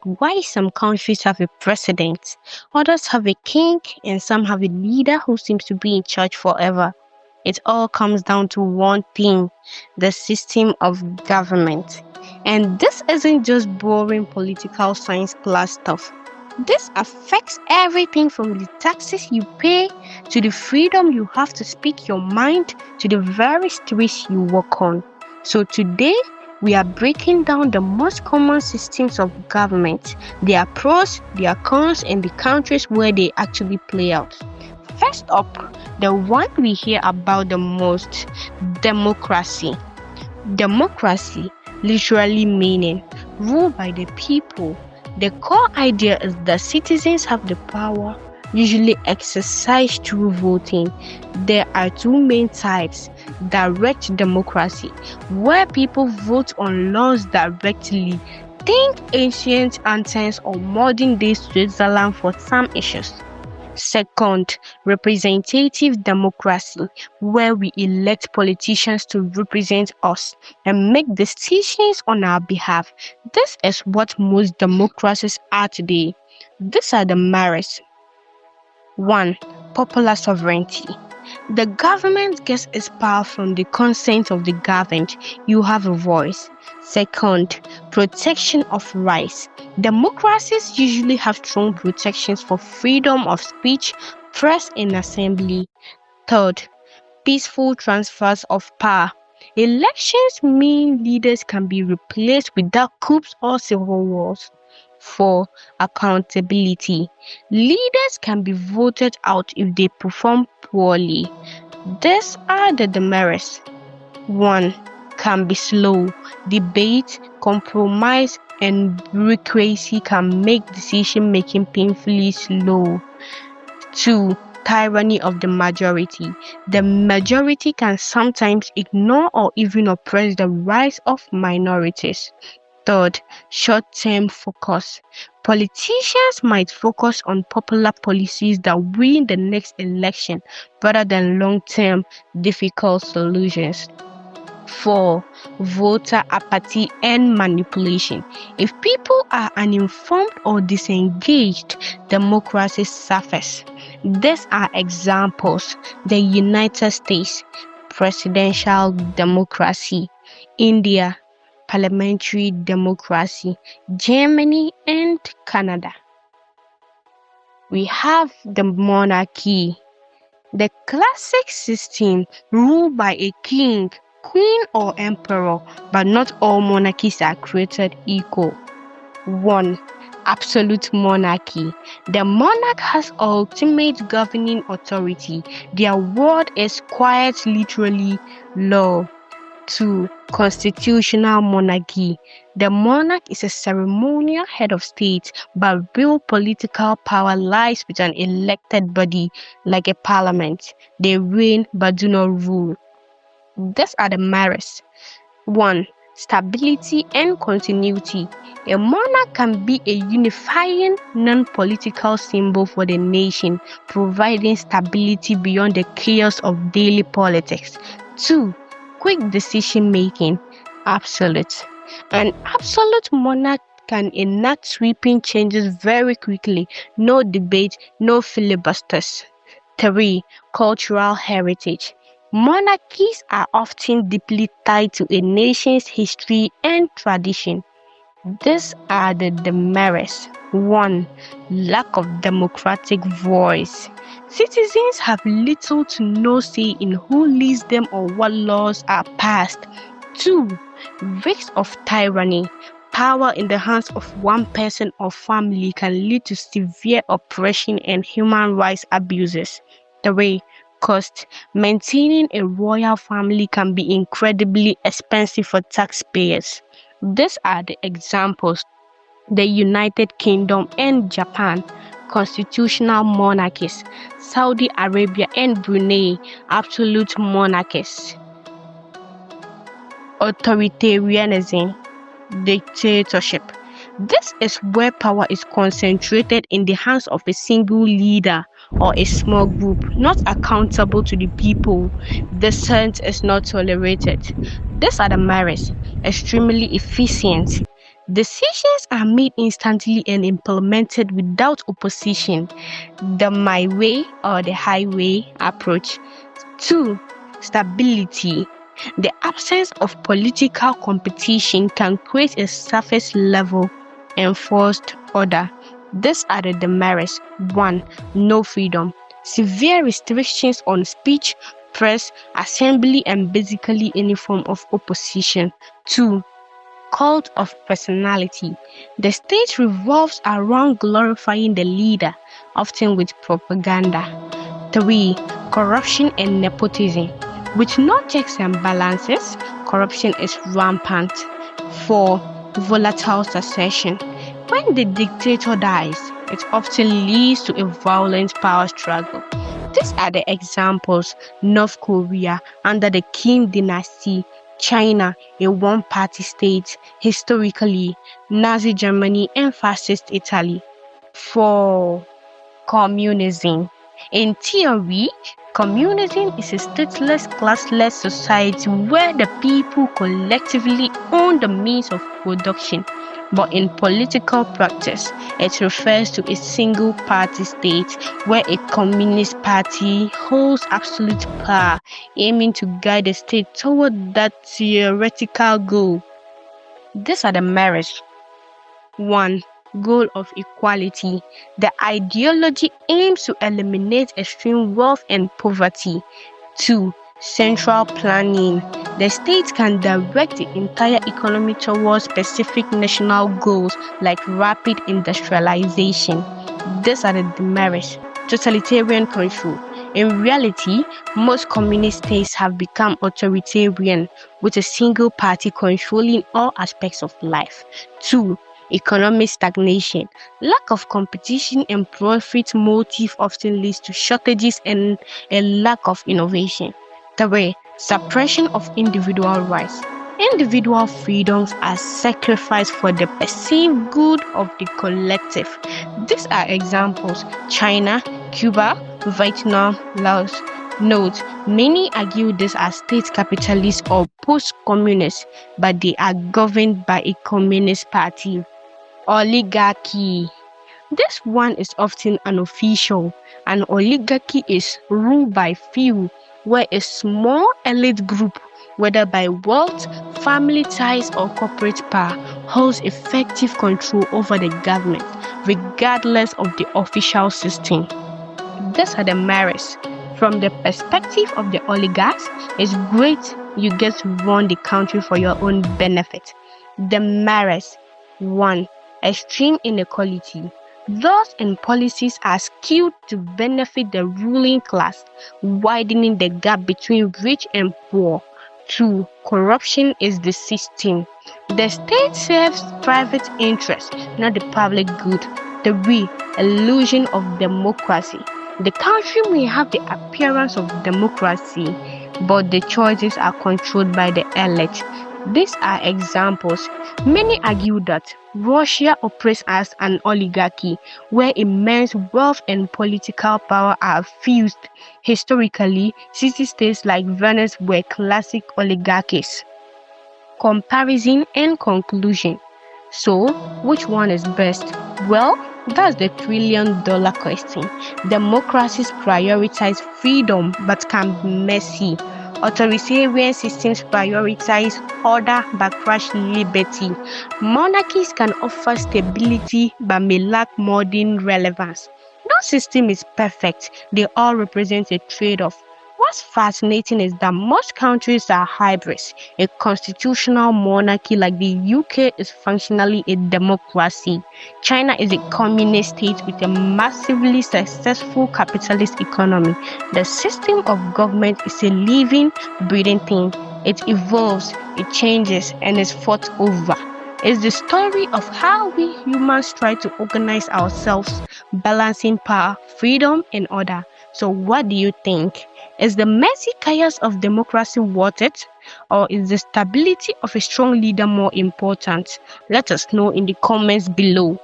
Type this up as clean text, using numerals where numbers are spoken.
why some countries have a president, others have a king, and some have a leader who seems to be in charge forever. It all comes down to one thing: the system of government. And this isn't just boring political science class stuff. This affects everything from the taxes you pay to the freedom you have to speak your mind to the very streets you walk on. So today, we are breaking down the most common systems of government, their pros, their cons, and the countries where they actually play out. First up, the one we hear about the most: democracy. Democracy, literally meaning rule by the people. The core idea is that citizens have the power, usually exercised through voting. There are two main types: direct democracy, where people vote on laws directly. Think ancient Athens or modern day Switzerland for some issues. Second, representative democracy, where we elect politicians to represent us and make decisions on our behalf. This is what most democracies are today. These are the merits. 1. Popular sovereignty. The government gets its power from the consent of the governed. You have a voice. Second, protection of rights. Democracies usually have strong protections for freedom of speech, press, and assembly. Third, peaceful transfers of power. Elections mean leaders can be replaced without coups or civil wars. 4. Accountability. Leaders can be voted out if they perform poorly. These are the demerits. 1. Can be slow. Debate, compromise, and bureaucracy can make decision making painfully slow. 2. Tyranny of the majority. The majority can sometimes ignore or even oppress the rights of minorities. Third, short-term focus. Politicians might focus on popular policies that win the next election rather than long-term, difficult solutions. 4. Voter apathy and manipulation. If people are uninformed or disengaged, democracy suffers. These are examples: the United States, presidential democracy; India, parliamentary democracy; Germany, and Canada. We have the monarchy, the classic system ruled by a king, queen, or emperor, but not all monarchies are created equal. 1. Absolute monarchy. The monarch has ultimate governing authority. Their word is quiet, literally law. 2. Constitutional monarchy. The monarch is a ceremonial head of state, but real political power lies with an elected body like a parliament. They reign but do not rule. These are the merits. 1. Stability and continuity. A monarch can be a unifying, non-political symbol for the nation, providing stability beyond the chaos of daily politics. 2. Quick decision making. Absolute. An absolute monarch can enact sweeping changes very quickly. No debate, no filibusters. 3. Cultural heritage. Monarchies are often deeply tied to a nation's history and tradition. These are the demerits. 1. Lack of democratic voice. Citizens have little to no say in who leads them or what laws are passed. 2. Risks of tyranny. Power in the hands of one person or family can lead to severe oppression and human rights abuses. 3. Cost. Maintaining a royal family can be incredibly expensive for taxpayers. These are the examples: the United Kingdom and Japan, constitutional monarchies; Saudi Arabia and Brunei, absolute monarchies; authoritarianism, dictatorship. This is where power is concentrated in the hands of a single leader or a small group, not accountable to the people. Dissent is not tolerated. These are the merits: extremely efficient. Decisions are made instantly and implemented without opposition. The my way or the highway approach. 2. Stability. The absence of political competition can create a surface level enforced order. These are the demerits. 1. No freedom. Severe restrictions on speech, press, assembly, and basically any form of opposition. 2. Cult of personality. The state revolves around glorifying the leader, often with propaganda. 3. Corruption and nepotism. With no checks and balances, corruption is rampant. 4. Volatile succession. When the dictator dies, it often leads to a violent power struggle. These are the examples: North Korea under the Kim dynasty, China, a one-party state historically, Nazi Germany, and fascist Italy. 4. Communism. In theory, communism is a stateless, classless society where the people collectively own the means of production. But in political practice, it refers to a single-party state where a communist party holds absolute power, aiming to guide the state toward that theoretical goal. These are the merits. 1. Goal of equality. The ideology aims to eliminate extreme wealth and poverty. 2. Central planning. The state can direct the entire economy towards specific national goals like rapid industrialization. These are the demerits. Totalitarian control. In reality, most communist states have become authoritarian, with a single party controlling all aspects of life. 2. Economic stagnation. Lack of competition and profit motive often leads to shortages and a lack of innovation. 3. Suppression of individual rights. Individual freedoms are sacrificed for the perceived good of the collective. These are examples: China, Cuba, Vietnam, Laos. Note, many argue these are state capitalists or post-communist, but they are governed by a communist party. Oligarchy. This one is often unofficial. An oligarchy is ruled by few, where a small elite group, whether by wealth, family ties, or corporate power, holds effective control over the government, regardless of the official system. These are the merits. From the perspective of the oligarchs, it's great you get to run the country for your own benefit. The merits. 1. Extreme inequality. Laws and policies are skewed to benefit the ruling class, widening the gap between rich and poor. 2. Corruption is the system. The state serves private interests, not the public good. 3. Illusion of democracy. The country may have the appearance of democracy, but the choices are controlled by the elite. These are examples. Many argue that Russia operates as an oligarchy, where immense wealth and political power are fused. Historically, city-states like Venice were classic oligarchies. Comparison and conclusion. So, which one is best? Well, that's the $1 trillion question. Democracies prioritize freedom but can be messy. Authoritarian systems prioritize order but crush liberty. Monarchies can offer stability but may lack modern relevance. No system is perfect. They all represent a trade-off. What's fascinating is that most countries are hybrids. A constitutional monarchy like the UK is functionally a democracy. China is a communist state with a massively successful capitalist economy. The system of government is a living, breathing thing. It evolves, it changes, and is fought over. It's the story of how we humans try to organize ourselves, balancing power, freedom, and order. So what do you think? Is the messy chaos of democracy worth it? Or is the stability of a strong leader more important? Let us know in the comments below.